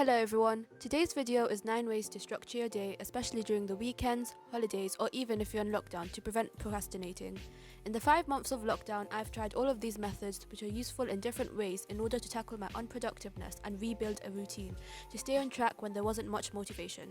Hello everyone, today's video is 9 ways to structure your day, especially during the weekends, holidays, or even if you're on lockdown to prevent procrastinating. In the 5 months of lockdown, I've tried all of these methods which are useful in different ways in order to tackle my unproductiveness and rebuild a routine to stay on track when there wasn't much motivation.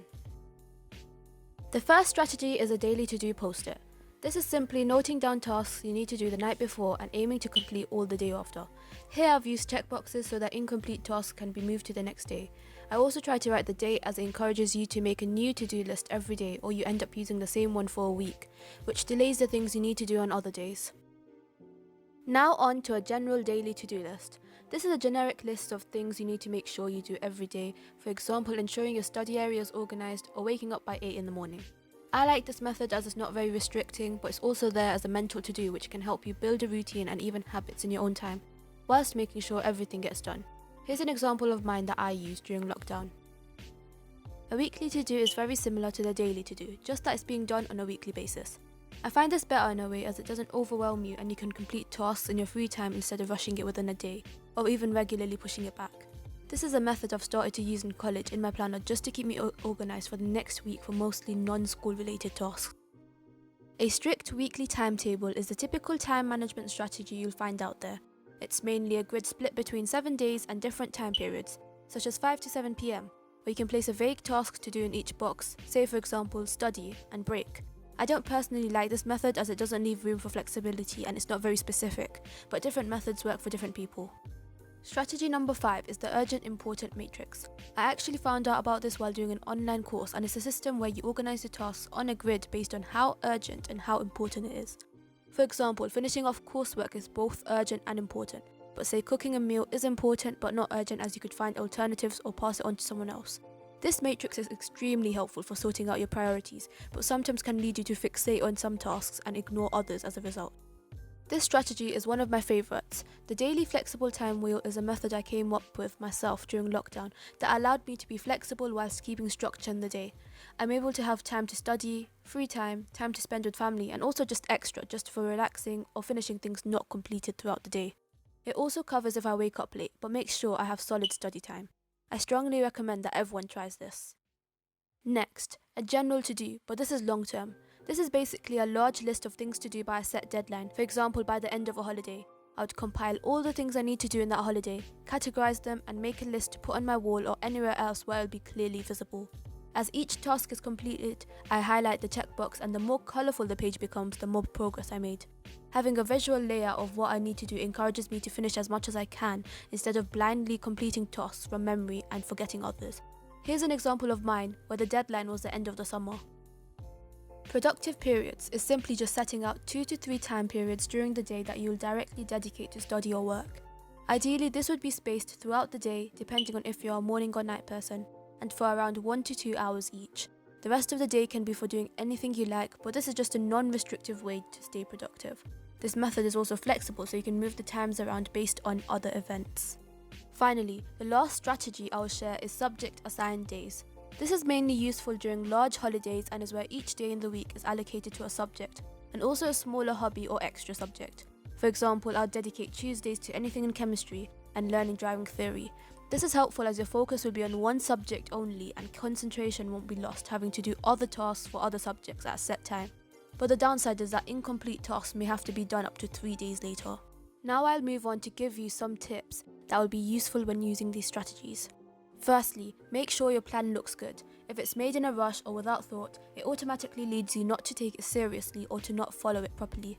The first strategy is a daily to-do post-it. This is simply noting down tasks you need to do the night before and aiming to complete all the day after. Here I've used checkboxes so that incomplete tasks can be moved to the next day. I also try to write the date as it encourages you to make a new to-do list every day, or you end up using the same one for a week, which delays the things you need to do on other days. Now on to a general daily to-do list. This is a generic list of things you need to make sure you do every day, for example ensuring your study area is organised or waking up by 8 in the morning. I like this method as it's not very restricting, but it's also there as a mental to-do which can help you build a routine and even habits in your own time, whilst making sure everything gets done. Here's an example of mine that I used during lockdown. A weekly to-do is very similar to the daily to-do, just that it's being done on a weekly basis. I find this better in a way as it doesn't overwhelm you and you can complete tasks in your free time instead of rushing it within a day, or even regularly pushing it back. This is a method I've started to use in college in my planner just to keep me organised for the next week for mostly non-school related tasks. A strict weekly timetable is the typical time management strategy you'll find out there. It's mainly a grid split between 7 days and different time periods, such as 5 to 7 PM, where you can place a vague task to do in each box, say for example study and break. I don't personally like this method as it doesn't leave room for flexibility and it's not very specific, but different methods work for different people. Strategy number 5 is the urgent important matrix. I actually found out about this while doing an online course, and it's a system where you organise the tasks on a grid based on how urgent and how important it is. For example, finishing off coursework is both urgent and important, but say cooking a meal is important but not urgent as you could find alternatives or pass it on to someone else. This matrix is extremely helpful for sorting out your priorities, but sometimes can lead you to fixate on some tasks and ignore others as a result. This strategy is one of my favourites. The daily flexible time wheel is a method I came up with myself during lockdown that allowed me to be flexible whilst keeping structure in the day. I'm able to have time to study, free time, time to spend with family, and also just extra, just for relaxing or finishing things not completed throughout the day. It also covers if I wake up late, but makes sure I have solid study time. I strongly recommend that everyone tries this. Next, a general to-do, but this is long term. This is basically a large list of things to do by a set deadline, for example by the end of a holiday. I would compile all the things I need to do in that holiday, categorise them and make a list to put on my wall or anywhere else where it will be clearly visible. As each task is completed, I highlight the checkbox, and the more colourful the page becomes, the more progress I made. Having a visual layout of what I need to do encourages me to finish as much as I can instead of blindly completing tasks from memory and forgetting others. Here's an example of mine where the deadline was the end of the summer. Productive periods is simply just setting out 2 to 3 time periods during the day that you'll directly dedicate to study or work. Ideally, this would be spaced throughout the day depending on if you're a morning or night person, and for around 1 to 2 hours each. The rest of the day can be for doing anything you like, but this is just a non-restrictive way to stay productive. This method is also flexible so you can move the times around based on other events. Finally, the last strategy I will share is subject assigned days. This is mainly useful during large holidays and is where each day in the week is allocated to a subject, and also a smaller hobby or extra subject. For example, I'll dedicate Tuesdays to anything in chemistry and learning driving theory. This is helpful as your focus will be on one subject only and concentration won't be lost having to do other tasks for other subjects at a set time. But the downside is that incomplete tasks may have to be done up to 3 days later. Now I'll move on to give you some tips that will be useful when using these strategies. Firstly, make sure your plan looks good. If it's made in a rush or without thought, it automatically leads you not to take it seriously or to not follow it properly.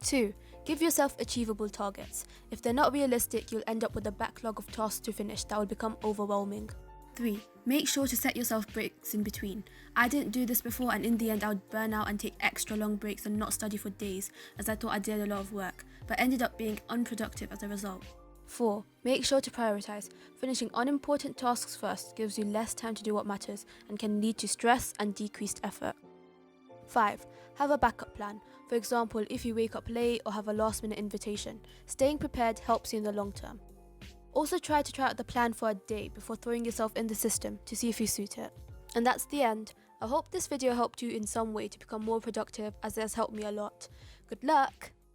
2. Give yourself achievable targets. If they're not realistic, you'll end up with a backlog of tasks to finish that will become overwhelming. 3. Make sure to set yourself breaks in between. I didn't do this before, and in the end I would burn out and take extra long breaks and not study for days as I thought I did a lot of work, but ended up being unproductive as a result. 4. Make sure to prioritise. Finishing unimportant tasks first gives you less time to do what matters and can lead to stress and decreased effort. 5. Have a backup plan. For example, if you wake up late or have a last-minute invitation, staying prepared helps you in the long term. Also try out the plan for a day before throwing yourself in the system to see if you suit it. And that's the end. I hope this video helped you in some way to become more productive, as it has helped me a lot. Good luck!